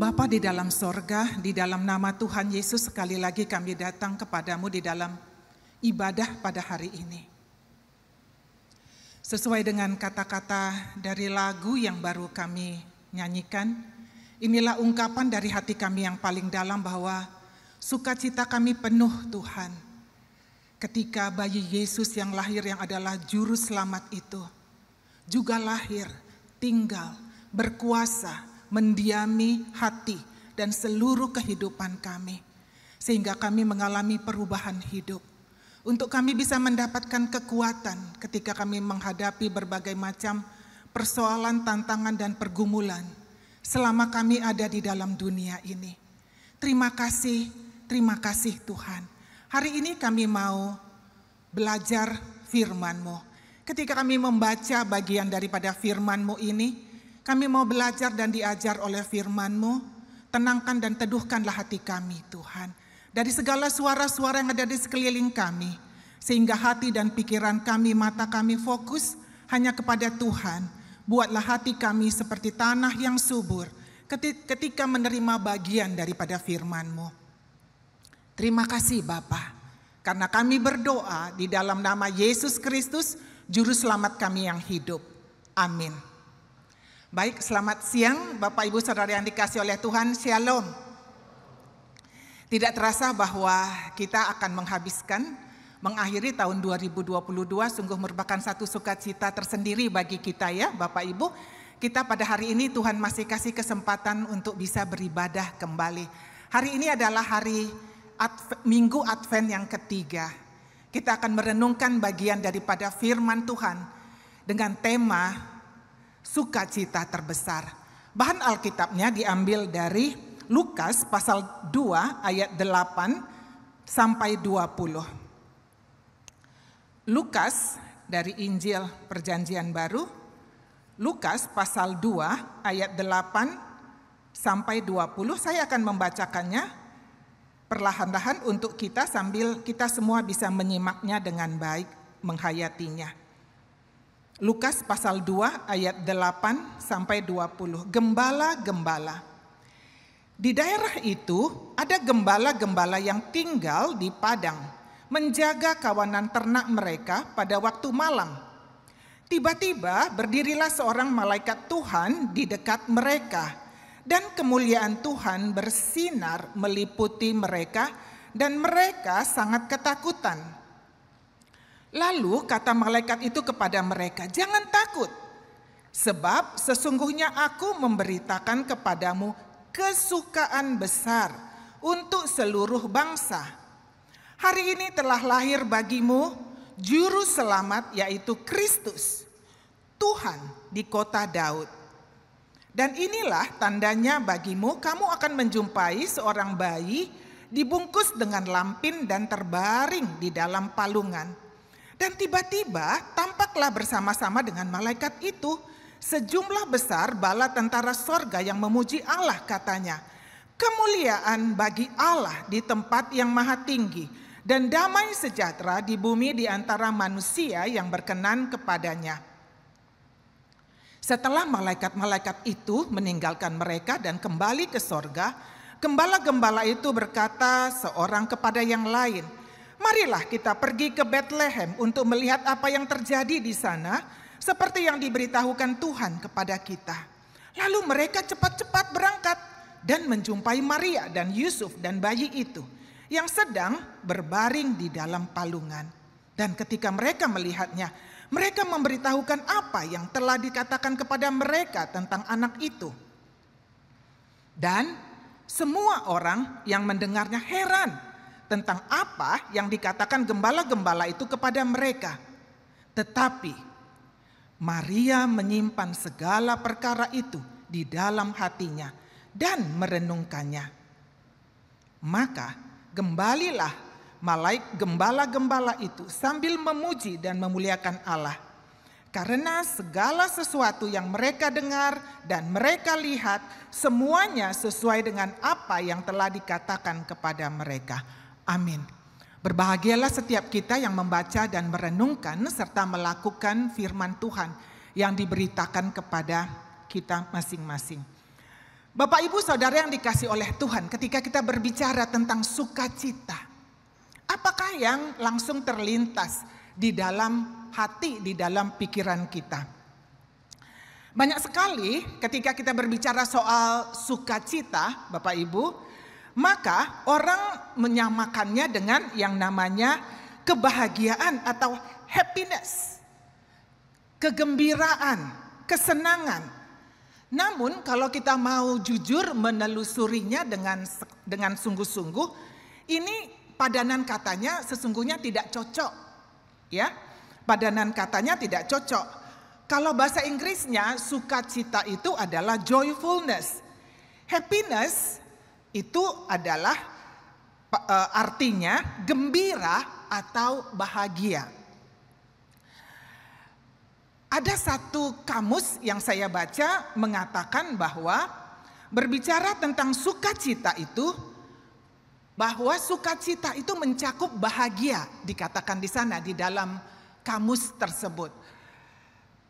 Bapa di dalam sorga, di dalam nama Tuhan Yesus, sekali lagi kami datang kepadamu di dalam ibadah pada hari ini. Sesuai dengan kata-kata dari lagu yang baru kami nyanyikan, inilah ungkapan dari hati kami yang paling dalam bahwa sukacita kami penuh Tuhan. Ketika bayi Yesus yang lahir yang adalah juru selamat itu juga lahir, tinggal, berkuasa, mendiami hati dan seluruh kehidupan kami. Sehingga kami mengalami perubahan hidup. Untuk kami bisa mendapatkan kekuatan ketika kami menghadapi berbagai macam persoalan, tantangan, dan pergumulan selama kami ada di dalam dunia ini. Terima kasih Tuhan. Hari ini kami mau belajar firman-Mu. Ketika kami membaca bagian daripada firman-Mu ini, kami mau belajar dan diajar oleh firman-Mu. Tenangkan dan teduhkanlah hati kami Tuhan. Dari segala suara-suara yang ada di sekeliling kami. Sehingga hati dan pikiran kami, mata kami fokus hanya kepada Tuhan. Buatlah hati kami seperti tanah yang subur ketika menerima bagian daripada firman-Mu. Terima kasih Bapa. Karena kami berdoa di dalam nama Yesus Kristus, Juru Selamat kami yang hidup. Amin. Baik, selamat siang Bapak Ibu Saudara yang dikasihi oleh Tuhan, Shalom. Tidak terasa bahwa kita akan mengakhiri tahun 2022, sungguh merupakan satu sukacita tersendiri bagi kita ya Bapak Ibu. Kita pada hari ini Tuhan masih kasih kesempatan untuk bisa beribadah kembali. Hari ini adalah hari Minggu Advent yang ketiga. Kita akan merenungkan bagian daripada firman Tuhan dengan tema sukacita terbesar. Bahan Alkitabnya diambil dari Lukas pasal 2 ayat 8 sampai 20. Lukas dari Injil Perjanjian Baru, Lukas pasal 2 ayat 8 sampai 20. Saya akan membacakannya perlahan-lahan untuk kita sambil kita semua bisa menyimaknya dengan baik, menghayatinya. Lukas pasal 2 ayat 8 sampai 20. Gembala-gembala. Di daerah itu ada gembala-gembala yang tinggal di padang, menjaga kawanan ternak mereka pada waktu malam. Tiba-tiba berdirilah seorang malaikat Tuhan di dekat mereka, dan kemuliaan Tuhan bersinar meliputi mereka, dan mereka sangat ketakutan. Lalu kata malaikat itu kepada mereka, "Jangan takut, sebab sesungguhnya aku memberitakan kepadamu kesukaan besar untuk seluruh bangsa. Hari ini telah lahir bagimu Juru Selamat, yaitu Kristus, Tuhan di kota Daud. Dan inilah tandanya bagimu, kamu akan menjumpai seorang bayi dibungkus dengan lampin dan terbaring di dalam palungan. Dan tiba-tiba tampaklah bersama-sama dengan malaikat itu sejumlah besar bala tentara sorga yang memuji Allah, katanya, kemuliaan bagi Allah di tempat yang maha tinggi, dan damai sejahtera di bumi di antara manusia yang berkenan kepadanya." Setelah malaikat-malaikat itu meninggalkan mereka dan kembali ke sorga, gembala-gembala itu berkata seorang kepada yang lain, "Marilah kita pergi ke Betlehem untuk melihat apa yang terjadi di sana, seperti yang diberitahukan Tuhan kepada kita." Lalu mereka cepat-cepat berangkat dan menjumpai Maria dan Yusuf dan bayi itu yang sedang berbaring di dalam palungan. Dan ketika mereka melihatnya, mereka memberitahukan apa yang telah dikatakan kepada mereka tentang anak itu. Dan semua orang yang mendengarnya heran tentang apa yang dikatakan gembala-gembala itu kepada mereka. Tetapi Maria menyimpan segala perkara itu di dalam hatinya dan merenungkannya. Maka kembalilah gembala-gembala itu sambil memuji dan memuliakan Allah. Karena segala sesuatu yang mereka dengar dan mereka lihat, semuanya sesuai dengan apa yang telah dikatakan kepada mereka. Amin. Berbahagialah setiap kita yang membaca dan merenungkan serta melakukan firman Tuhan yang diberitakan kepada kita masing-masing. Bapak Ibu Saudara yang dikasihi oleh Tuhan, ketika kita berbicara tentang sukacita, apakah yang langsung terlintas di dalam hati, di dalam pikiran kita? Banyak sekali ketika kita berbicara soal sukacita, Bapak Ibu, maka orang menyamakannya dengan yang namanya kebahagiaan atau happiness, kegembiraan, kesenangan. Namun kalau kita mau jujur menelusurinya dengan sungguh-sungguh, ini padanan katanya sesungguhnya tidak cocok. Ya, padanan katanya tidak cocok. Kalau bahasa Inggrisnya sukacita itu adalah joyfulness. Happiness itu adalah artinya gembira atau bahagia. Ada satu kamus yang saya baca mengatakan bahwa berbicara tentang sukacita itu, bahwa sukacita itu mencakup bahagia, dikatakan di sana di dalam kamus tersebut.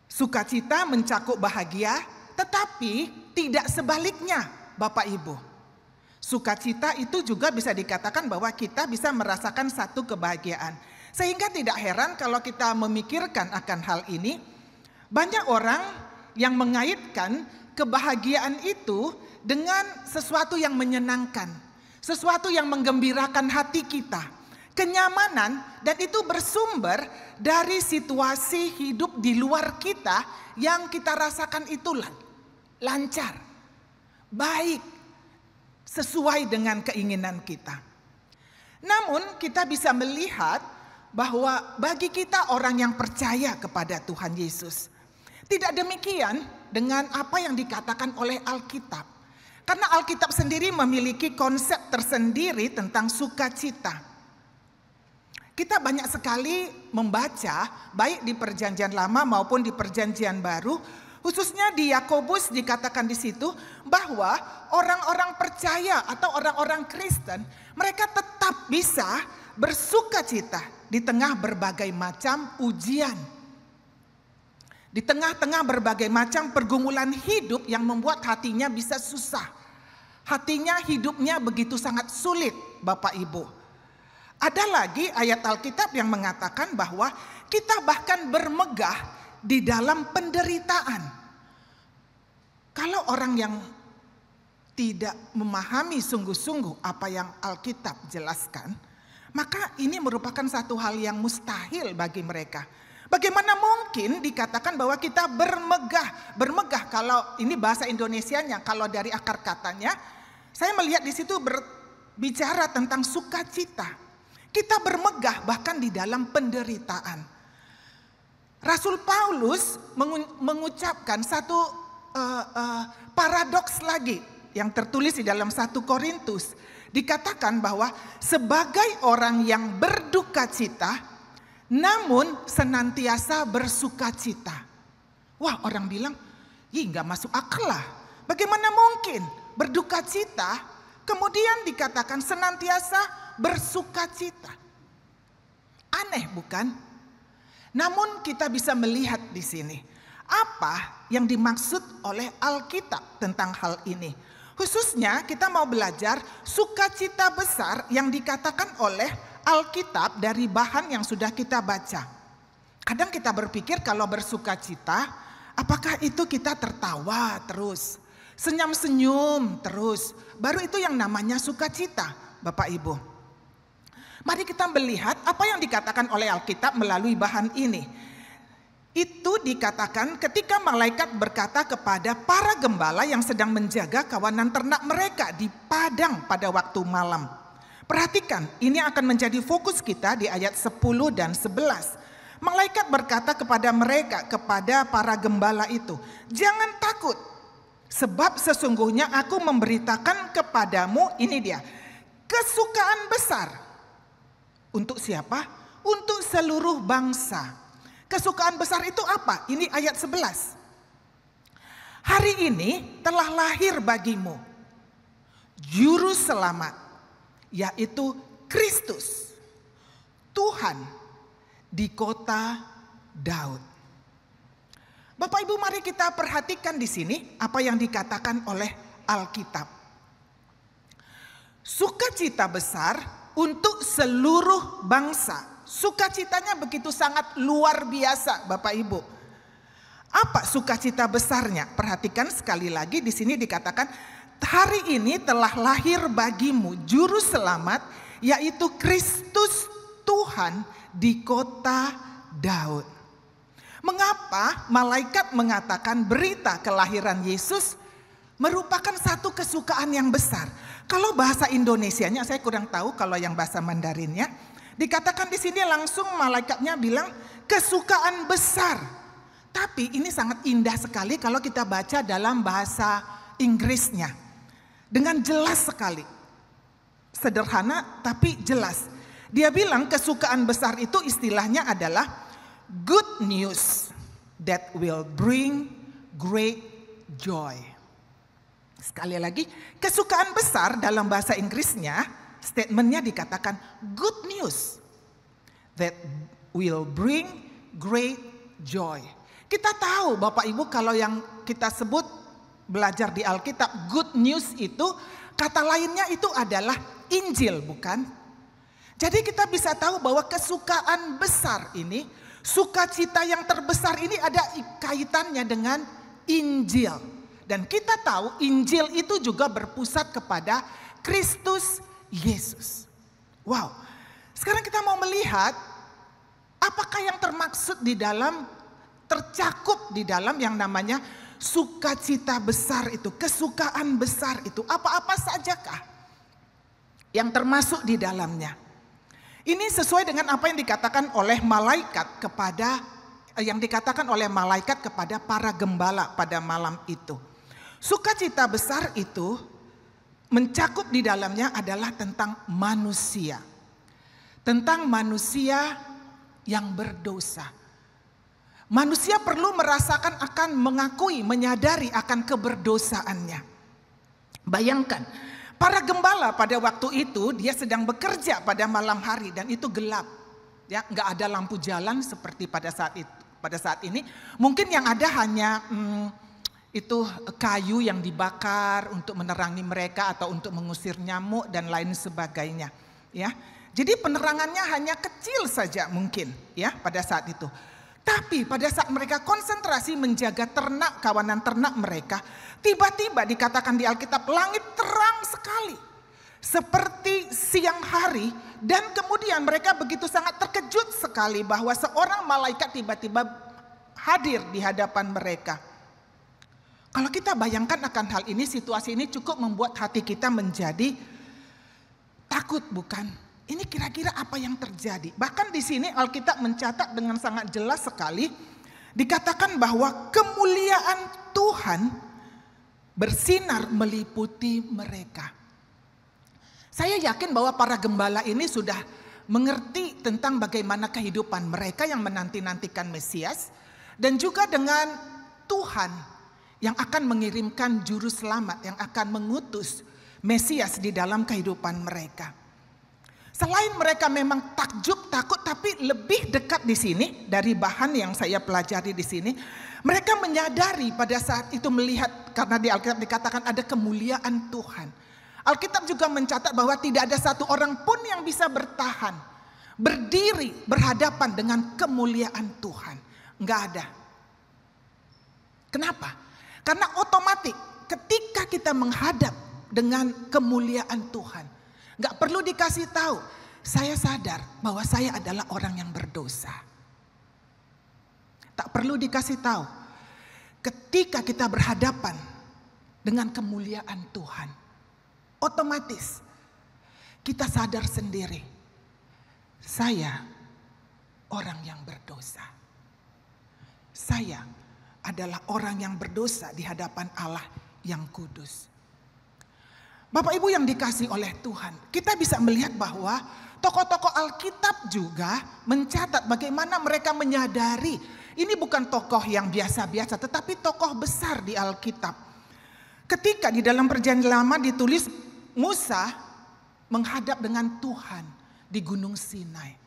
Sukacita mencakup bahagia, tetapi tidak sebaliknya, Bapak Ibu. Sukacita itu juga bisa dikatakan bahwa kita bisa merasakan satu kebahagiaan. Sehingga tidak heran kalau kita memikirkan akan hal ini, banyak orang yang mengaitkan kebahagiaan itu dengan sesuatu yang menyenangkan, sesuatu yang menggembirakan hati kita, kenyamanan, dan itu bersumber dari situasi hidup di luar kita yang kita rasakan itu lancar, baik, sesuai dengan keinginan kita. Namun kita bisa melihat bahwa bagi kita orang yang percaya kepada Tuhan Yesus, tidak demikian dengan apa yang dikatakan oleh Alkitab. Karena Alkitab sendiri memiliki konsep tersendiri tentang sukacita. Kita banyak sekali membaca baik di Perjanjian Lama maupun di Perjanjian Baru, khususnya di Yakobus dikatakan di situ bahwa orang-orang percaya atau orang-orang Kristen, mereka tetap bisa bersukacita di tengah berbagai macam ujian. Di tengah-tengah berbagai macam pergumulan hidup yang membuat hatinya bisa susah. Hatinya, hidupnya begitu sangat sulit, Bapak Ibu. Ada lagi ayat Alkitab yang mengatakan bahwa kita bahkan bermegah di dalam penderitaan. Kalau orang yang tidak memahami sungguh-sungguh apa yang Alkitab jelaskan, maka ini merupakan satu hal yang mustahil bagi mereka. Bagaimana mungkin dikatakan bahwa kita bermegah? Bermegah kalau ini bahasa Indonesianya, kalau dari akar katanya, saya melihat di situ berbicara tentang sukacita. Kita bermegah bahkan di dalam penderitaan. Rasul Paulus mengucapkan satu paradoks lagi yang tertulis di dalam 1 Korintus. Dikatakan bahwa sebagai orang yang berduka cita, namun senantiasa bersukacita. Wah, orang bilang, ih, gak masuk akal lah. Bagaimana mungkin berduka cita, kemudian dikatakan senantiasa bersukacita? Aneh bukan? Namun kita bisa melihat di sini apa yang dimaksud oleh Alkitab tentang hal ini. Khususnya kita mau belajar sukacita besar yang dikatakan oleh Alkitab dari bahan yang sudah kita baca. Kadang kita berpikir kalau bersukacita, apakah itu kita tertawa terus, senyum-senyum terus, baru itu yang namanya sukacita, Bapak Ibu. Mari kita melihat apa yang dikatakan oleh Alkitab melalui bahan ini. Itu dikatakan ketika malaikat berkata kepada para gembala yang sedang menjaga kawanan ternak mereka di padang pada waktu malam. Perhatikan, ini akan menjadi fokus kita di ayat 10 dan 11. Malaikat berkata kepada mereka, kepada para gembala itu, "Jangan takut, sebab sesungguhnya aku memberitakan kepadamu," ini dia, "kesukaan besar." Untuk siapa? Untuk seluruh bangsa. Kesukaan besar itu apa? Ini ayat 11. "Hari ini telah lahir bagimu juru selamat, yaitu Kristus, Tuhan di kota Daud." Bapak Ibu, mari kita perhatikan di sini apa yang dikatakan oleh Alkitab. Sukacita besar untuk seluruh bangsa. Sukacitanya begitu sangat luar biasa, Bapak Ibu. Apa sukacita besarnya? Perhatikan sekali lagi di sini dikatakan, hari ini telah lahir bagimu juru selamat, yaitu Kristus Tuhan di kota Daud. Mengapa malaikat mengatakan berita kelahiran Yesus merupakan satu kesukaan yang besar? Kalau bahasa Indonesianya saya kurang tahu, kalau yang bahasa Mandarinnya dikatakan di sini langsung malaikatnya bilang kesukaan besar. Tapi ini sangat indah sekali kalau kita baca dalam bahasa Inggrisnya. Dengan jelas sekali. Sederhana tapi jelas. Dia bilang kesukaan besar itu istilahnya adalah good news that will bring great joy. Sekali lagi, kesukaan besar dalam bahasa Inggrisnya, statementnya dikatakan good news that will bring great joy. Kita tahu Bapak Ibu kalau yang kita sebut belajar di Alkitab, good news itu kata lainnya itu adalah Injil, bukan? Jadi kita bisa tahu bahwa kesukaan besar ini, sukacita yang terbesar ini ada kaitannya dengan Injil. Dan kita tahu Injil itu juga berpusat kepada Kristus Yesus. Wow. Sekarang kita mau melihat apakah yang termaksud di dalam, tercakup di dalam yang namanya sukacita besar itu, kesukaan besar itu. Apa-apa sajakah yang termasuk di dalamnya? Ini sesuai dengan apa yang dikatakan oleh malaikat kepada, yang dikatakan oleh malaikat kepada para gembala pada malam itu. Sukacita besar itu mencakup di dalamnya adalah tentang manusia. Tentang manusia yang berdosa. Manusia perlu merasakan akan mengakui, menyadari akan keberdosaannya. Bayangkan, para gembala pada waktu itu dia sedang bekerja pada malam hari dan itu gelap. Ya, nggak ada lampu jalan seperti pada saat itu. Pada saat ini mungkin yang ada hanya itu kayu yang dibakar untuk menerangi mereka atau untuk mengusir nyamuk dan lain sebagainya, ya. Jadi penerangannya hanya kecil saja mungkin, ya, pada saat itu. Tapi pada saat mereka konsentrasi menjaga ternak, kawanan ternak mereka, tiba-tiba dikatakan di Alkitab langit terang sekali seperti siang hari, dan kemudian mereka begitu sangat terkejut sekali bahwa seorang malaikat tiba-tiba hadir di hadapan mereka. Kalau kita bayangkan akan hal ini, situasi ini cukup membuat hati kita menjadi takut, bukan? Ini kira-kira apa yang terjadi? Bahkan di sini Alkitab mencatat dengan sangat jelas sekali, dikatakan bahwa kemuliaan Tuhan bersinar meliputi mereka. Saya yakin bahwa para gembala ini sudah mengerti tentang bagaimana kehidupan mereka yang menanti-nantikan Mesias, dan juga dengan Tuhan yang akan mengirimkan juru selamat, yang akan mengutus Mesias di dalam kehidupan mereka. Selain mereka memang takjub, takut, tapi lebih dekat di sini dari bahan yang saya pelajari di sini, mereka menyadari pada saat itu melihat, karena di Alkitab dikatakan ada kemuliaan Tuhan. Alkitab juga mencatat bahwa tidak ada satu orang pun yang bisa bertahan, berdiri berhadapan dengan kemuliaan Tuhan. Enggak ada. Kenapa? Karena otomatis ketika kita menghadap dengan kemuliaan Tuhan, gak perlu dikasih tahu, saya sadar bahwa saya adalah orang yang berdosa. Tak perlu dikasih tahu, ketika kita berhadapan dengan kemuliaan Tuhan, otomatis kita sadar sendiri, saya orang yang berdosa. Saya adalah orang yang berdosa di hadapan Allah yang kudus. Bapak Ibu yang dikasihi oleh Tuhan, kita bisa melihat bahwa tokoh-tokoh Alkitab juga mencatat bagaimana mereka menyadari ini bukan tokoh yang biasa-biasa, tetapi tokoh besar di Alkitab. Ketika di dalam Perjanjian Lama ditulis Musa menghadap dengan Tuhan di Gunung Sinai.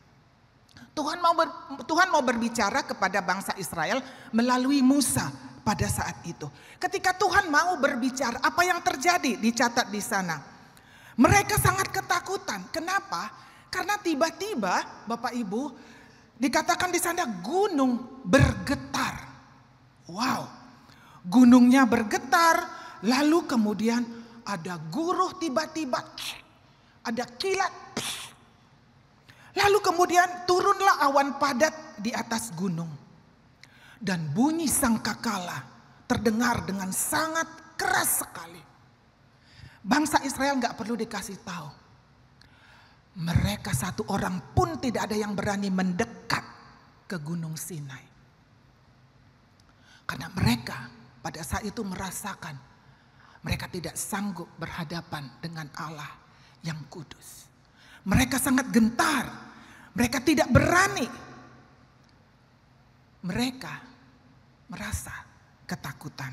Tuhan mau berbicara kepada bangsa Israel melalui Musa pada saat itu. Ketika Tuhan mau berbicara, apa yang terjadi dicatat di sana. Mereka sangat ketakutan. Kenapa? Karena tiba-tiba Bapak Ibu dikatakan di sana gunung bergetar. Wow, gunungnya bergetar, lalu kemudian ada guruh tiba-tiba, ada kilat. Lalu kemudian turunlah awan padat di atas gunung. Dan bunyi sangkakala terdengar dengan sangat keras sekali. Bangsa Israel gak perlu dikasih tahu. Mereka satu orang pun tidak ada yang berani mendekat ke Gunung Sinai. Karena mereka pada saat itu merasakan mereka tidak sanggup berhadapan dengan Allah yang kudus. Mereka sangat gentar. Mereka tidak berani. Mereka merasa ketakutan.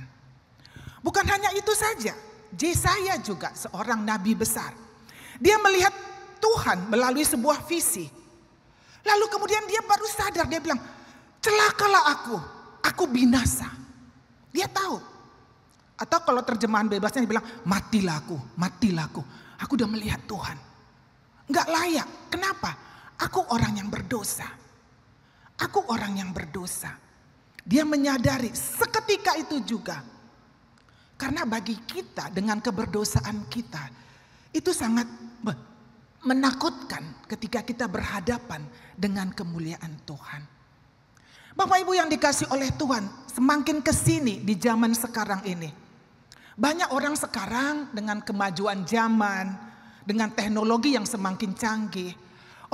Bukan hanya itu saja. Yesaya juga seorang nabi besar. Dia melihat Tuhan melalui sebuah visi. Lalu kemudian dia baru sadar. Dia bilang, celakalah aku binasa. Dia tahu. Atau kalau terjemahan bebasnya dia bilang, matilah aku. Aku udah melihat Tuhan. Enggak layak. Kenapa? Aku orang yang berdosa. Dia menyadari seketika itu juga. Karena bagi kita dengan keberdosaan kita, itu sangat menakutkan ketika kita berhadapan dengan kemuliaan Tuhan. Bapak Ibu yang dikasih oleh Tuhan, semakin kesini di zaman sekarang ini. Banyak orang sekarang dengan kemajuan zaman, dengan teknologi yang semakin canggih.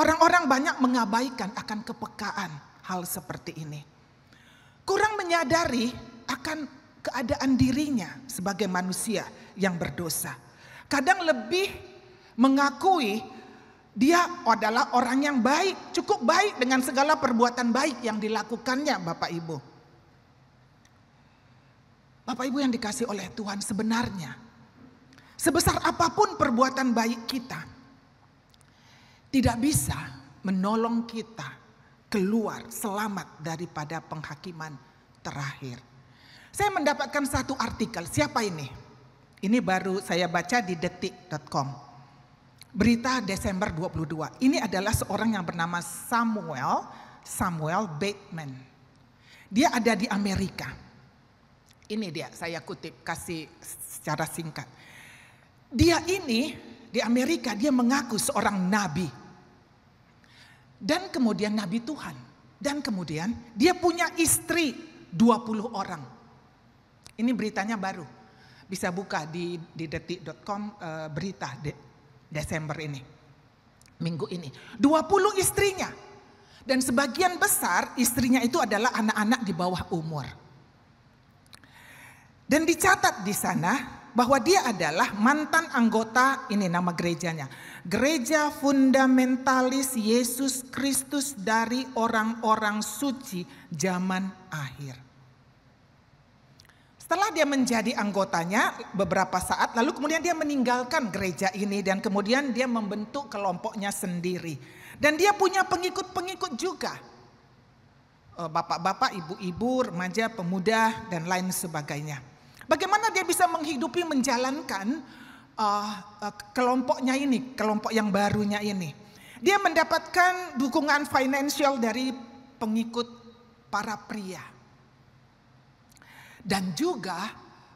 Orang-orang banyak mengabaikan akan kepekaan hal seperti ini. Kurang menyadari akan keadaan dirinya sebagai manusia yang berdosa. Kadang lebih mengakui dia adalah orang yang baik, cukup baik dengan segala perbuatan baik yang dilakukannya Bapak Ibu. Bapak Ibu yang dikasih oleh Tuhan, sebenarnya sebesar apapun perbuatan baik kita, tidak bisa menolong kita keluar selamat daripada penghakiman terakhir. Saya mendapatkan satu artikel, siapa ini? Ini baru saya baca di detik.com. Berita Desember 22. Ini adalah seorang yang bernama Samuel Bateman. Dia ada di Amerika. Ini dia, saya kutip, kasih secara singkat. Dia ini di Amerika, dia mengaku seorang nabi. Dan kemudian nabi Tuhan. Dan kemudian dia punya istri 20 orang. Ini beritanya baru. Bisa buka di detik.com berita Desember ini. Minggu ini. 20 istrinya. Dan sebagian besar istrinya itu adalah anak-anak di bawah umur. Dan dicatat di sana bahwa dia adalah mantan anggota, ini nama gerejanya, Gereja Fundamentalis Yesus Kristus dari orang-orang suci zaman akhir. Setelah dia menjadi anggotanya beberapa saat, lalu kemudian dia meninggalkan gereja ini dan kemudian dia membentuk kelompoknya sendiri. Dan dia punya pengikut-pengikut juga. Bapak-bapak, ibu-ibu, remaja, pemuda, dan lain sebagainya. Bagaimana dia bisa menghidupi, menjalankan kelompoknya ini, kelompok yang barunya ini. Dia mendapatkan dukungan finansial dari pengikut para pria. Dan juga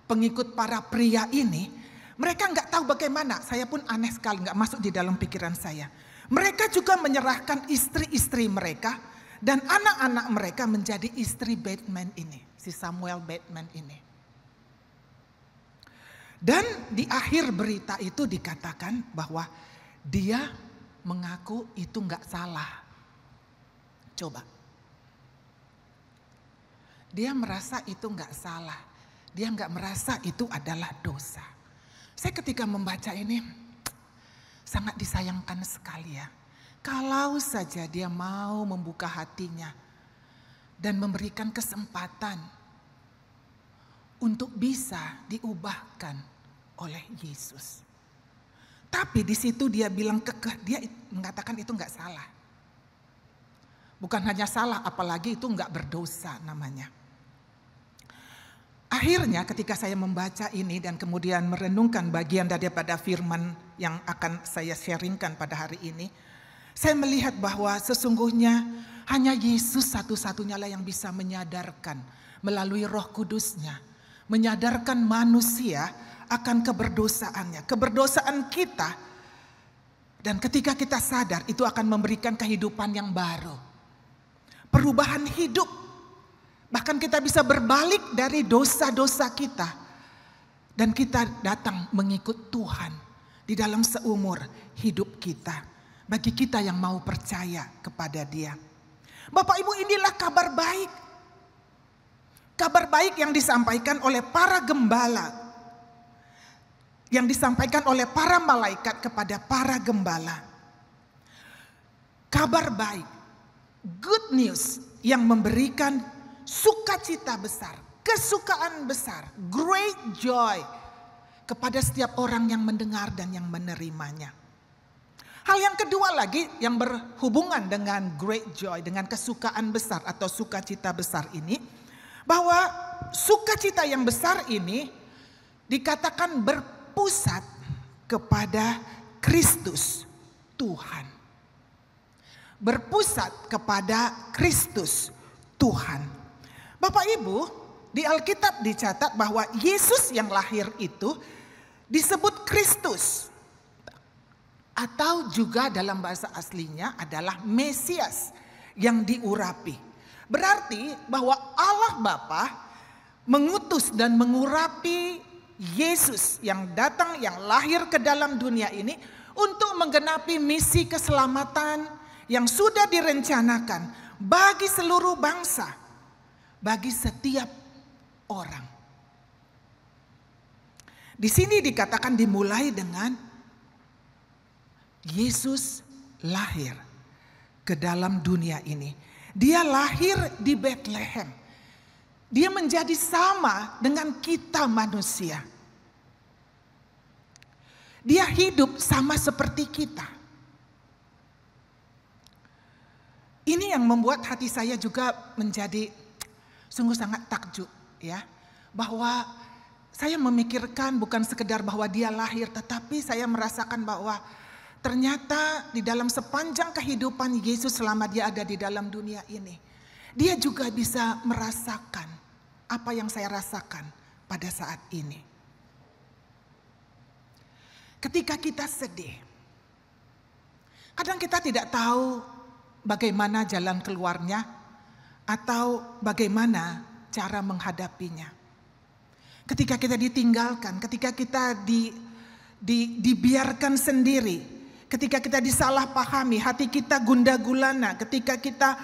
pengikut para pria ini, mereka nggak tahu bagaimana. Saya pun aneh sekali, nggak masuk di dalam pikiran saya. Mereka juga menyerahkan istri-istri mereka dan anak-anak mereka menjadi istri Bateman ini, si Samuel Bateman ini. Dan di akhir berita itu dikatakan bahwa dia mengaku itu nggak salah. Coba. Dia merasa itu nggak salah. Dia nggak merasa itu adalah dosa. Saya ketika membaca ini sangat disayangkan sekali ya. Kalau saja dia mau membuka hatinya dan memberikan kesempatan untuk bisa diubahkan oleh Yesus. Tapi di situ dia bilang kekeh, dia mengatakan itu nggak salah. Bukan hanya salah, apalagi itu nggak berdosa namanya. Akhirnya ketika saya membaca ini dan kemudian merenungkan bagian daripada firman yang akan saya sharingkan pada hari ini, saya melihat bahwa sesungguhnya hanya Yesus satu-satunya lah yang bisa menyadarkan melalui Roh Kudus-Nya, menyadarkan manusia akan keberdosaannya, keberdosaan kita. Dan ketika kita sadar, itu akan memberikan kehidupan yang baru, perubahan hidup. Bahkan kita bisa berbalik dari dosa-dosa kita. Dan kita datang mengikut Tuhan di dalam seumur hidup kita. Bagi kita yang mau percaya kepada Dia. Bapak Ibu, inilah kabar baik. Kabar baik yang disampaikan oleh para gembala. Yang disampaikan oleh para malaikat kepada para gembala. Kabar baik. Good news yang memberikan sukacita besar, kesukaan besar, great joy kepada setiap orang yang mendengar dan yang menerimanya. Hal yang kedua lagi yang berhubungan dengan great joy, dengan kesukaan besar atau sukacita besar ini, bahwa sukacita yang besar ini dikatakan berpusat kepada Kristus Tuhan. Berpusat kepada Kristus Tuhan. Bapak Ibu, di Alkitab dicatat bahwa Yesus yang lahir itu disebut Kristus. Atau juga dalam bahasa aslinya adalah Mesias yang diurapi. Berarti bahwa Allah Bapa mengutus dan mengurapi Yesus yang datang, yang lahir ke dalam dunia ini untuk menggenapi misi keselamatan yang sudah direncanakan bagi seluruh bangsa. Bagi setiap orang. Di sini dikatakan dimulai dengan Yesus lahir ke dalam dunia ini. Dia lahir di Bethlehem. Dia menjadi sama dengan kita manusia. Dia hidup sama seperti kita. Ini yang membuat hati saya juga menjadi sungguh sangat takjub, ya, bahwa saya memikirkan bukan sekedar bahwa dia lahir, tetapi saya merasakan bahwa ternyata di dalam sepanjang kehidupan Yesus selama dia ada di dalam dunia ini, dia juga bisa merasakan apa yang saya rasakan pada saat ini. Ketika kita sedih, kadang kita tidak tahu bagaimana jalan keluarnya, atau bagaimana cara menghadapinya. Ketika kita ditinggalkan, ketika kita dibiarkan sendiri, ketika kita disalahpahami, hati kita gundah gulana, ketika kita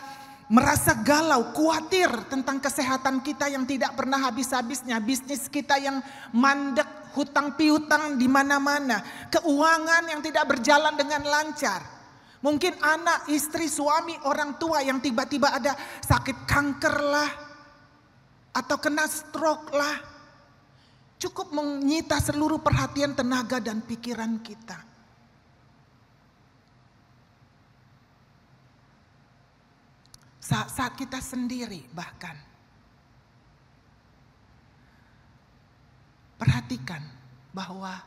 merasa galau, khawatir tentang kesehatan kita yang tidak pernah habis-habisnya, bisnis kita yang mandek, hutang piutang di mana-mana, keuangan yang tidak berjalan dengan lancar. Mungkin anak, istri, suami, orang tua yang tiba-tiba ada sakit kanker lah, atau kena stroke lah. Cukup menyita seluruh perhatian, tenaga, dan pikiran kita. Saat kita sendiri bahkan. Perhatikan bahwa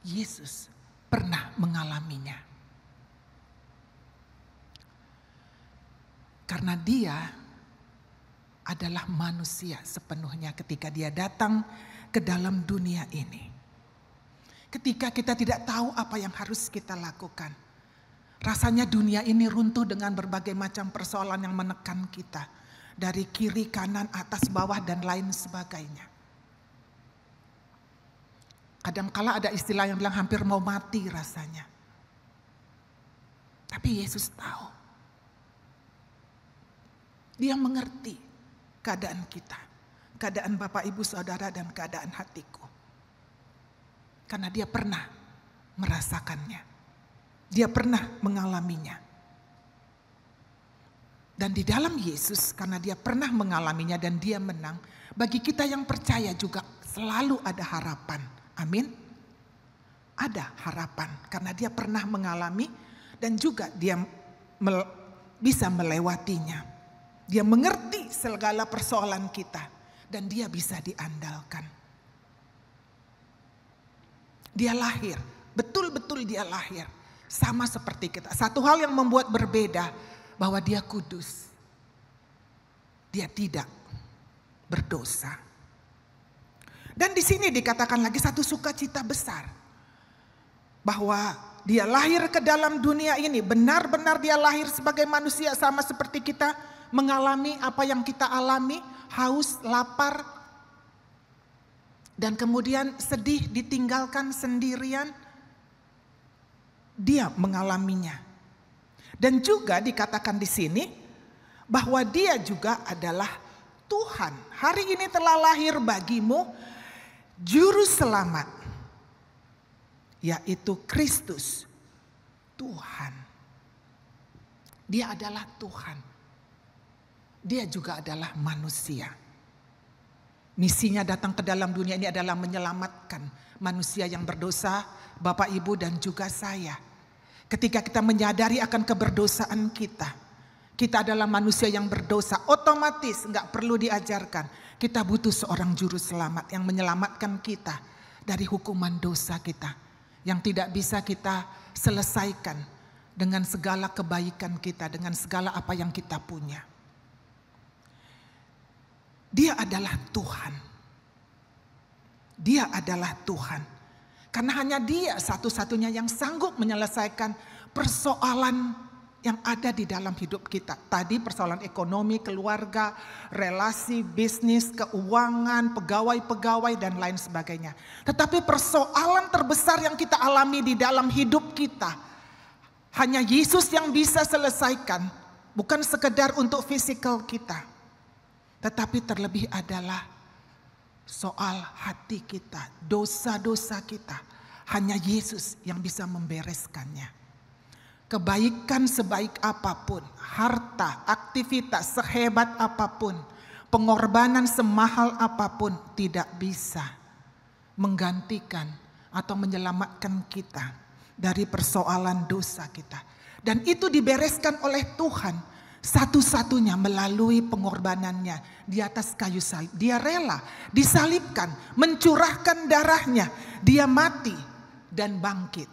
Yesus pernah mengalaminya. Karena dia adalah manusia sepenuhnya ketika dia datang ke dalam dunia ini. Ketika kita tidak tahu apa yang harus kita lakukan. Rasanya dunia ini runtuh dengan berbagai macam persoalan yang menekan kita. Dari kiri, kanan, atas, bawah, dan lain sebagainya. Kadangkala ada istilah yang bilang hampir mau mati rasanya. Tapi Yesus tahu. Dia mengerti keadaan kita. Keadaan Bapak, Ibu, Saudara, dan keadaan hatiku. Karena dia pernah merasakannya. Dia pernah mengalaminya. Dan di dalam Yesus, karena dia pernah mengalaminya dan dia menang, bagi kita yang percaya juga selalu ada harapan. Amin. Ada harapan karena dia pernah mengalami dan juga dia bisa melewatinya. Dia mengerti segala persoalan kita. dan dia bisa diandalkan. Dia lahir, betul-betul dia lahir. Sama seperti kita. Satu hal yang membuat berbeda, bahwa dia kudus. Dia tidak berdosa. Dan di sini dikatakan lagi satu sukacita besar. Bahwa dia lahir ke dalam dunia ini, benar-benar dia lahir sebagai manusia sama seperti kita. Mengalami apa yang kita alami, haus, lapar. Dan kemudian sedih, ditinggalkan sendirian. Dia mengalaminya. Dan juga dikatakan di sini bahwa dia juga adalah Tuhan. Hari ini telah lahir bagimu juru selamat, yaitu Kristus, Tuhan. Dia adalah Tuhan. Dia juga adalah manusia. Misinya datang ke dalam dunia ini adalah menyelamatkan manusia yang berdosa, Bapak, Ibu, dan juga saya. Ketika kita menyadari akan keberdosaan kita adalah manusia yang berdosa, otomatis nggak perlu diajarkan. Kita butuh seorang juru selamat yang menyelamatkan kita dari hukuman dosa kita, yang tidak bisa kita selesaikan dengan segala kebaikan kita, dengan segala apa yang kita punya. Dia adalah Tuhan. Dia adalah Tuhan. Karena hanya dia satu-satunya yang sanggup menyelesaikan persoalan yang ada di dalam hidup kita. Tadi persoalan ekonomi, keluarga, relasi, bisnis, keuangan, pegawai-pegawai, dan lain sebagainya. Tetapi persoalan terbesar yang kita alami di dalam hidup kita, hanya Yesus yang bisa selesaikan. Bukan sekedar untuk fisikal kita. Tetapi terlebih adalah soal hati kita, dosa-dosa kita. Hanya Yesus yang bisa membereskannya. Kebaikan sebaik apapun, harta, aktivitas sehebat apapun, pengorbanan semahal apapun tidak bisa menggantikan atau menyelamatkan kita dari persoalan dosa kita. Dan itu dibereskan oleh Tuhan satu-satunya melalui pengorbanannya di atas kayu salib. Dia rela disalibkan, mencurahkan darahnya, dia mati dan bangkit.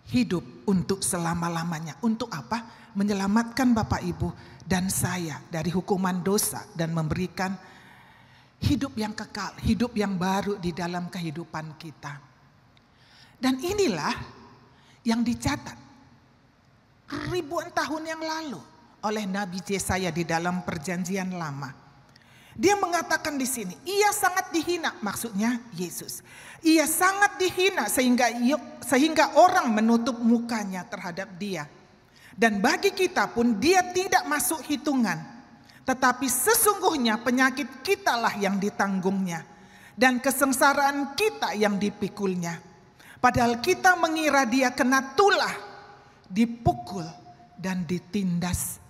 Hidup untuk selama-lamanya. Untuk apa? Menyelamatkan Bapak, Ibu, dan saya dari hukuman dosa dan memberikan hidup yang kekal, hidup yang baru di dalam kehidupan kita. Dan inilah yang dicatat ribuan tahun yang lalu oleh Nabi Yesaya di dalam Perjanjian Lama. Dia mengatakan di sini, ia sangat dihina, maksudnya Yesus. Ia sangat dihina sehingga orang menutup mukanya terhadap dia. Dan bagi kita pun dia tidak masuk hitungan. Tetapi sesungguhnya penyakit kitalah yang ditanggungnya. Dan kesengsaraan kita yang dipikulnya. Padahal kita mengira dia kena tulah, dipukul dan ditindas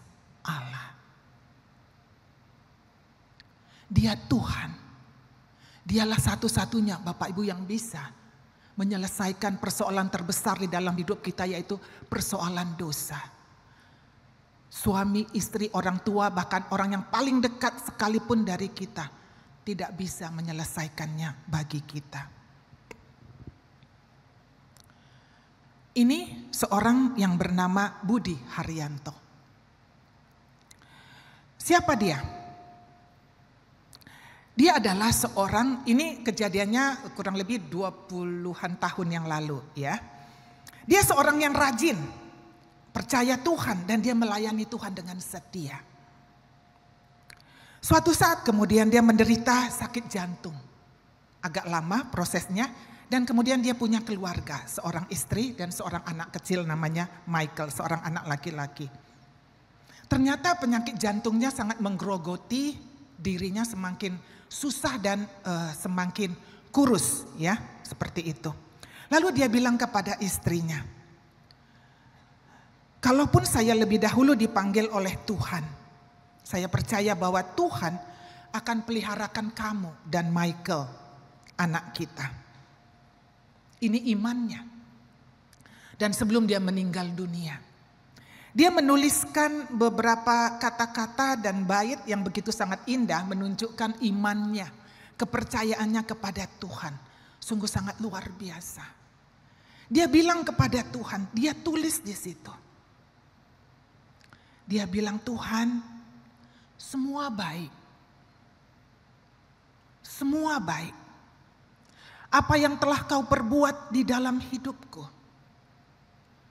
Allah. Dia Tuhan. Dialah satu-satunya Bapak Ibu yang bisa menyelesaikan persoalan terbesar di dalam hidup kita, yaitu persoalan dosa. Suami, istri, orang tua, bahkan orang yang paling dekat sekalipun dari kita tidak bisa menyelesaikannya bagi kita. Ini seorang yang bernama Budi Haryanto. Siapa dia? Dia adalah seorang, ini kejadiannya kurang lebih 20-an tahun yang lalu ya. Dia seorang yang rajin, percaya Tuhan, dan dia melayani Tuhan dengan setia. Suatu saat kemudian dia menderita sakit jantung. Agak lama prosesnya, dan kemudian dia punya keluarga, seorang istri dan seorang anak kecil namanya Michael, seorang anak laki-laki. Ternyata penyakit jantungnya sangat menggerogoti dirinya, semakin susah dan semakin kurus ya, seperti itu. Lalu dia bilang kepada istrinya, kalaupun saya lebih dahulu dipanggil oleh Tuhan, saya percaya bahwa Tuhan akan peliharakan kamu dan Michael, anak kita. Ini imannya. Dan sebelum dia meninggal dunia, Dia menuliskan beberapa kata-kata dan bait yang begitu sangat indah menunjukkan imannya, kepercayaannya kepada Tuhan. Sungguh sangat luar biasa. Dia bilang kepada Tuhan, dia tulis di situ. Dia bilang, Tuhan, semua baik. Semua baik. Apa yang telah kau perbuat di dalam hidupku.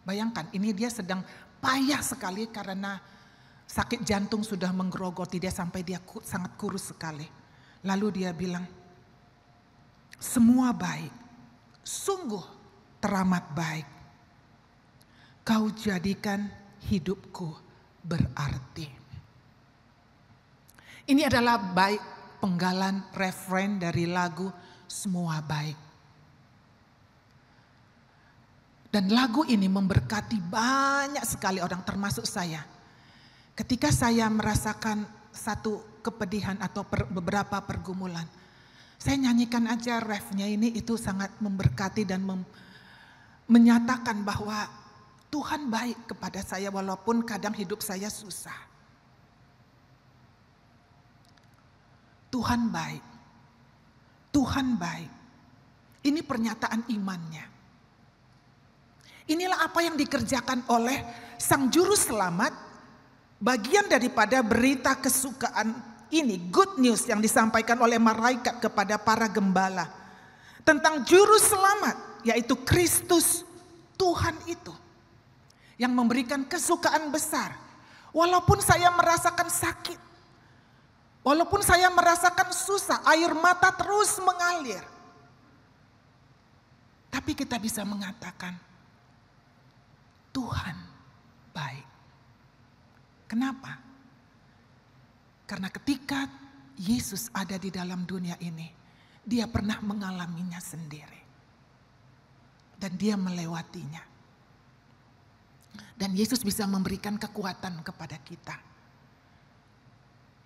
Bayangkan, ini dia sedang payah sekali karena sakit jantung sudah menggerogoti dia sampai dia sangat kurus sekali. Lalu dia bilang, semua baik, sungguh teramat baik. Kau jadikan hidupku berarti. Ini adalah bait penggalan refren dari lagu Semua Baik. Dan lagu ini memberkati banyak sekali orang termasuk saya. Ketika saya merasakan satu kepedihan atau beberapa pergumulan, saya nyanyikan aja refnya ini, itu sangat memberkati dan menyatakan bahwa Tuhan baik kepada saya walaupun kadang hidup saya susah. Tuhan baik. Tuhan baik. Ini pernyataan imannya. Inilah apa yang dikerjakan oleh Sang Juru Selamat, bagian daripada berita kesukaan ini, good news yang disampaikan oleh malaikat kepada para gembala. Tentang Juru Selamat, yaitu Kristus Tuhan itu. Yang memberikan kesukaan besar. Walaupun saya merasakan sakit. Walaupun saya merasakan susah, air mata terus mengalir. Tapi kita bisa mengatakan, Tuhan baik. Kenapa? Karena ketika Yesus ada di dalam dunia ini, dia pernah mengalaminya sendiri. Dan dia melewatinya. Dan Yesus bisa memberikan kekuatan kepada kita.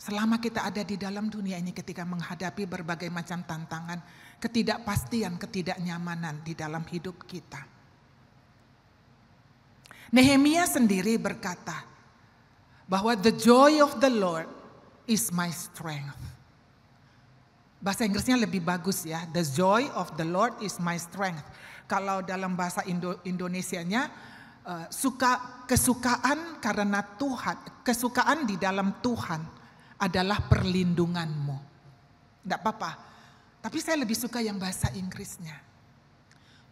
Selama kita ada di dalam dunia ini ketika menghadapi berbagai macam tantangan, ketidakpastian, ketidaknyamanan di dalam hidup kita. Nehemia sendiri berkata bahwa the joy of the Lord is my strength. Bahasa Inggrisnya lebih bagus ya, the joy of the Lord is my strength. Kalau dalam bahasa Indonesianya, kesukaan karena Tuhan, kesukaan di dalam Tuhan adalah perlindunganmu. Tidak apa-apa, tapi saya lebih suka yang bahasa Inggrisnya.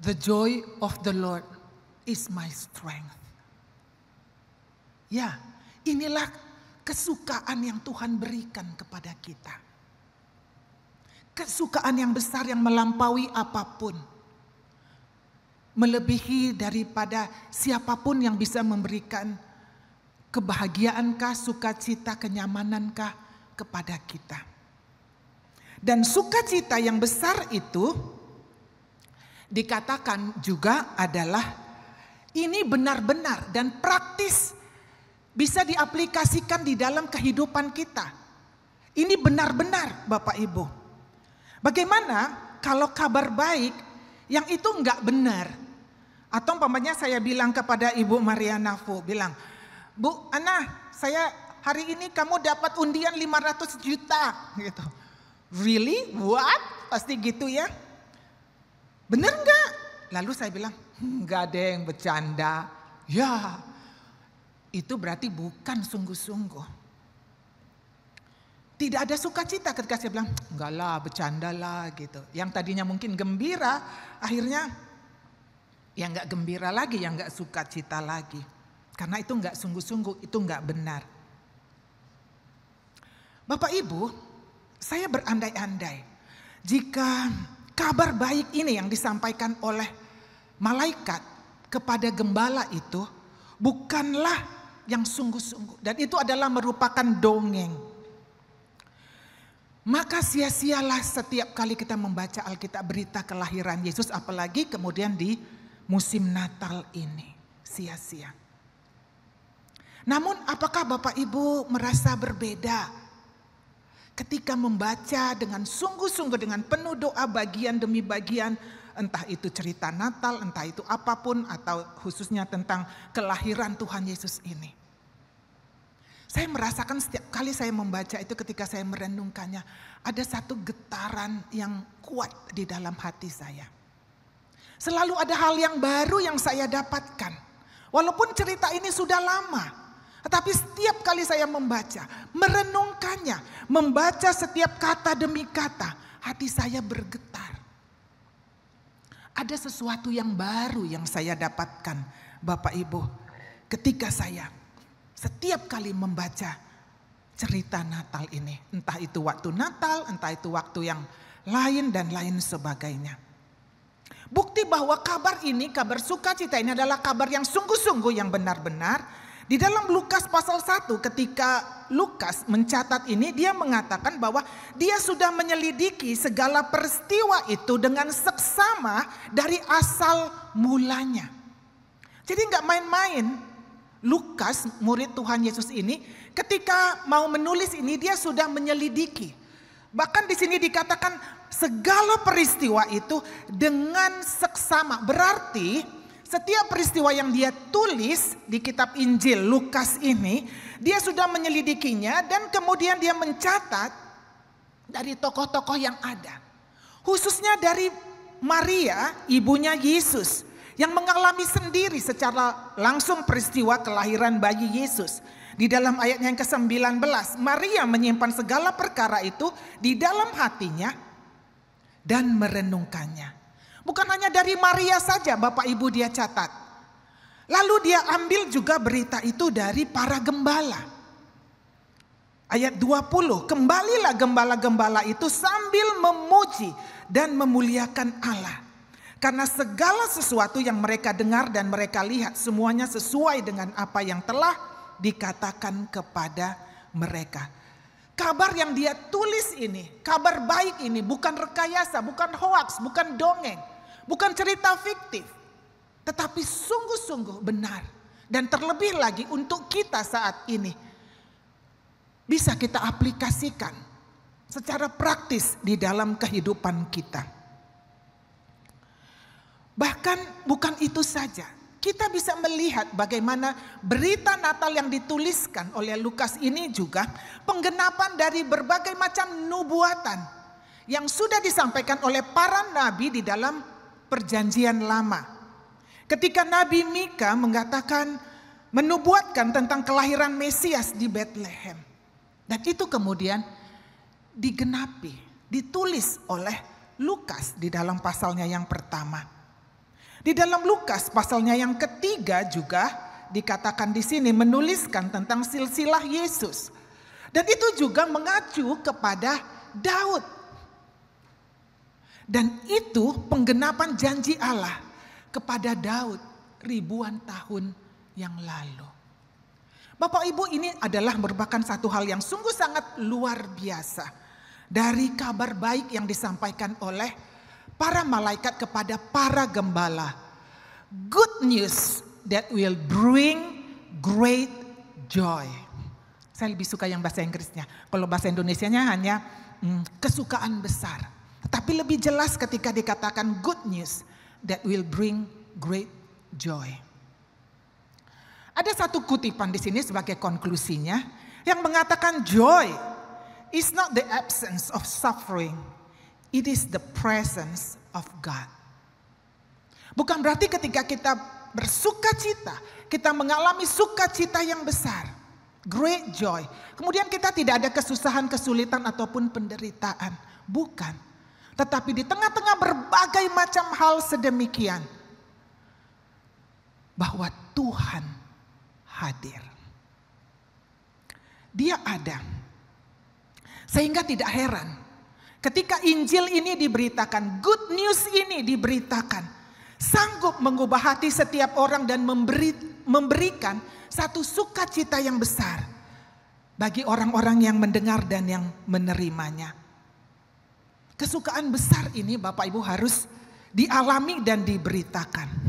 The joy of the Lord is my strength. Ya, inilah kesukaan yang Tuhan berikan kepada kita. Kesukaan yang besar yang melampaui apapun. Melebihi daripada siapapun yang bisa memberikan kebahagiaankah, sukacita, kenyamanankah kepada kita. Dan sukacita yang besar itu dikatakan juga adalah ini benar-benar dan praktis. Bisa diaplikasikan di dalam kehidupan kita. Ini benar-benar Bapak Ibu. Bagaimana kalau kabar baik yang itu enggak benar? Atau umpamanya saya bilang kepada Ibu Mariana Fu, bilang, Bu Ana, saya hari ini kamu dapat undian 500 juta. Gitu. Really? What? Pasti gitu ya? Benar enggak? Lalu saya bilang, enggak ada yang bercanda. Ya, itu berarti bukan sungguh-sungguh. Tidak ada sukacita ketika saya bilang, enggak lah, bercanda lah gitu. Yang tadinya mungkin gembira, akhirnya ya enggak gembira lagi, yang enggak sukacita lagi. Karena itu enggak sungguh-sungguh, itu enggak benar. Bapak Ibu, saya berandai-andai. Jika kabar baik ini yang disampaikan oleh malaikat kepada gembala itu, bukanlah yang sungguh-sungguh. Dan itu adalah merupakan dongeng. Maka sia-sialah setiap kali kita membaca Alkitab berita kelahiran Yesus. Apalagi kemudian di musim Natal ini. Sia-sia. Namun apakah Bapak Ibu merasa berbeda? Ketika membaca dengan sungguh-sungguh, dengan penuh doa bagian demi bagian. Entah itu cerita Natal, entah itu apapun. Atau khususnya tentang kelahiran Tuhan Yesus ini. Saya merasakan setiap kali saya membaca itu, ketika saya merenungkannya, ada satu getaran yang kuat di dalam hati saya. Selalu ada hal yang baru yang saya dapatkan. Walaupun cerita ini sudah lama, tetapi setiap kali saya membaca, merenungkannya, membaca setiap kata demi kata, hati saya bergetar. Ada sesuatu yang baru yang saya dapatkan, Bapak Ibu, ketika saya setiap kali membaca cerita Natal ini. Entah itu waktu Natal, entah itu waktu yang lain dan lain sebagainya. Bukti bahwa kabar ini, kabar sukacita ini adalah kabar yang sungguh-sungguh, yang benar-benar. Di dalam Lukas pasal 1, ketika Lukas mencatat ini, dia mengatakan bahwa dia sudah menyelidiki segala peristiwa itu dengan seksama dari asal mulanya. Jadi nggak main-main. Lukas, murid Tuhan Yesus ini, ketika mau menulis ini, dia sudah menyelidiki. Bahkan di sini dikatakan segala peristiwa itu dengan seksama. Berarti setiap peristiwa yang dia tulis di kitab Injil Lukas ini, dia sudah menyelidikinya dan kemudian dia mencatat dari tokoh-tokoh yang ada. Khususnya dari Maria, ibunya Yesus, yang mengalami sendiri secara langsung peristiwa kelahiran bayi Yesus. Di dalam ayat yang ke-19, Maria menyimpan segala perkara itu di dalam hatinya dan merenungkannya. Bukan hanya dari Maria saja, Bapak Ibu, dia catat. Lalu dia ambil juga berita itu dari para gembala. Ayat 20, kembalilah gembala-gembala itu sambil memuji dan memuliakan Allah. Karena segala sesuatu yang mereka dengar dan mereka lihat, semuanya sesuai dengan apa yang telah dikatakan kepada mereka. Kabar yang dia tulis ini, kabar baik ini, bukan rekayasa, bukan hoaks, bukan dongeng, bukan cerita fiktif, tetapi sungguh-sungguh benar. Dan terlebih lagi untuk kita saat ini, bisa kita aplikasikan secara praktis di dalam kehidupan kita. Bahkan bukan itu saja, kita bisa melihat bagaimana berita Natal yang dituliskan oleh Lukas ini juga penggenapan dari berbagai macam nubuatan yang sudah disampaikan oleh para nabi di dalam Perjanjian Lama. Ketika Nabi Mika mengatakan, menubuatkan tentang kelahiran Mesias di Bethlehem. Dan itu kemudian digenapi, ditulis oleh Lukas di dalam pasalnya yang pertama. Di dalam Lukas pasalnya yang ketiga juga dikatakan di sini menuliskan tentang silsilah Yesus. Dan itu juga mengacu kepada Daud. Dan itu penggenapan janji Allah kepada Daud ribuan tahun yang lalu. Bapak Ibu, ini adalah merupakan satu hal yang sungguh sangat luar biasa. Dari kabar baik yang disampaikan oleh para malaikat kepada para gembala. Good news that will bring great joy. Saya lebih suka yang bahasa Inggrisnya. Kalau bahasa Indonesianya hanya kesukaan besar. Tapi lebih jelas ketika dikatakan good news that will bring great joy. Ada satu kutipan di sini sebagai konklusinya yang mengatakan joy is not the absence of suffering. It is the presence of God. Bukan berarti ketika kita bersukacita, kita mengalami sukacita yang besar, great joy. Kemudian kita tidak ada kesusahan, kesulitan ataupun penderitaan. Bukan. Tetapi di tengah-tengah berbagai macam hal sedemikian, bahwa Tuhan hadir. Dia ada. Sehingga tidak heran ketika Injil ini diberitakan, good news ini diberitakan, sanggup mengubah hati setiap orang dan memberikan satu sukacita yang besar bagi orang-orang yang mendengar dan yang menerimanya. Kesukaan besar ini Bapak Ibu harus dialami dan diberitakan.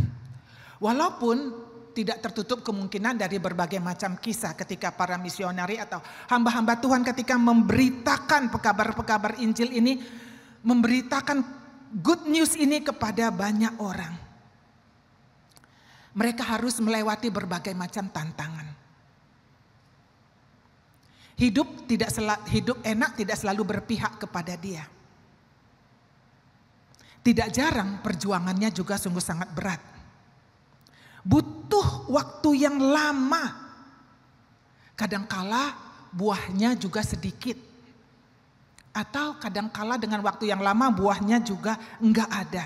Walaupun tidak tertutup kemungkinan dari berbagai macam kisah ketika para misionari atau hamba-hamba Tuhan ketika memberitakan pekabar-pekabar Injil ini, memberitakan good news ini kepada banyak orang. Mereka harus melewati berbagai macam tantangan. Hidup enak tidak selalu berpihak kepada dia. Tidak jarang perjuangannya juga sungguh sangat berat. Butuh waktu yang lama. Kadangkala buahnya juga sedikit. Atau kadangkala dengan waktu yang lama buahnya juga enggak ada.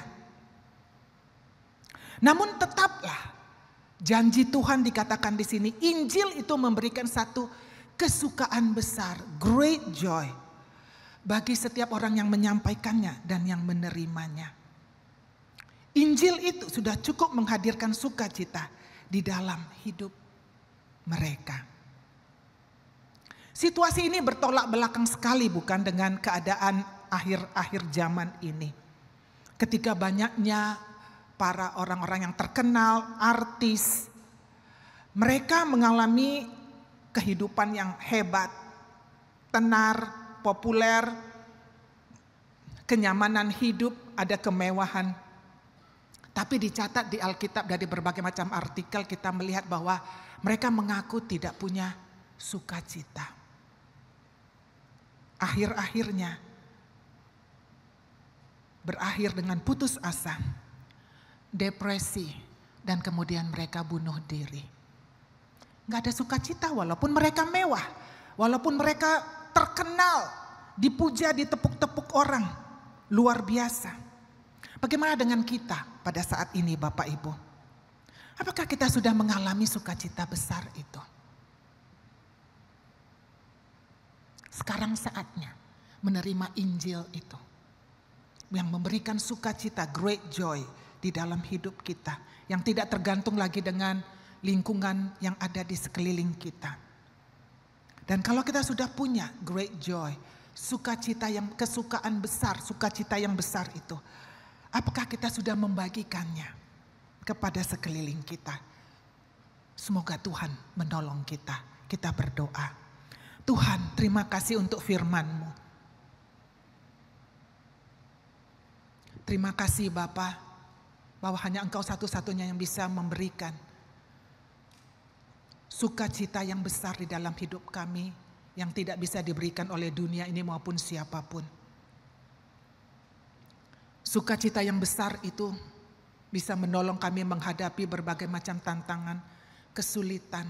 Namun tetaplah janji Tuhan dikatakan di sini, Injil itu memberikan satu kesukaan besar, great joy bagi setiap orang yang menyampaikannya dan yang menerimanya. Injil itu sudah cukup menghadirkan sukacita di dalam hidup mereka. Situasi ini bertolak belakang sekali bukan dengan keadaan akhir-akhir zaman ini. Ketika banyaknya para orang-orang yang terkenal, artis, mereka mengalami kehidupan yang hebat, tenar, populer, kenyamanan hidup, ada kemewahan. Tapi dicatat di Alkitab dari berbagai macam artikel kita melihat bahwa mereka mengaku tidak punya sukacita. Akhir-akhirnya berakhir dengan putus asa, depresi, dan kemudian mereka bunuh diri. Gak ada sukacita walaupun mereka mewah, walaupun mereka terkenal, dipuja, ditepuk-tepuk orang, luar biasa. Bagaimana dengan kita pada saat ini Bapak Ibu? Apakah kita sudah mengalami sukacita besar itu? Sekarang saatnya menerima Injil itu. Yang memberikan sukacita, great joy di dalam hidup kita. Yang tidak tergantung lagi dengan lingkungan yang ada di sekeliling kita. Dan kalau kita sudah punya great joy, kesukaan besar, sukacita yang besar itu, apakah kita sudah membagikannya kepada sekeliling kita? Semoga Tuhan menolong kita. Kita berdoa. Tuhan, terima kasih untuk firman-Mu. Terima kasih Bapa, bahwa hanya Engkau satu-satunya yang bisa memberikan sukacita yang besar di dalam hidup kami yang tidak bisa diberikan oleh dunia ini maupun siapapun. Sukacita yang besar itu bisa menolong kami menghadapi berbagai macam tantangan, kesulitan,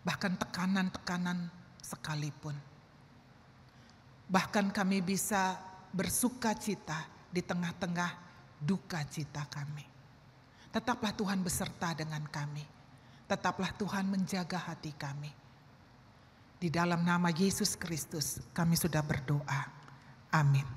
bahkan tekanan-tekanan sekalipun. Bahkan kami bisa bersukacita di tengah-tengah duka cita kami. Tetaplah Tuhan beserta dengan kami. Tetaplah Tuhan menjaga hati kami. Di dalam nama Yesus Kristus kami sudah berdoa. Amin.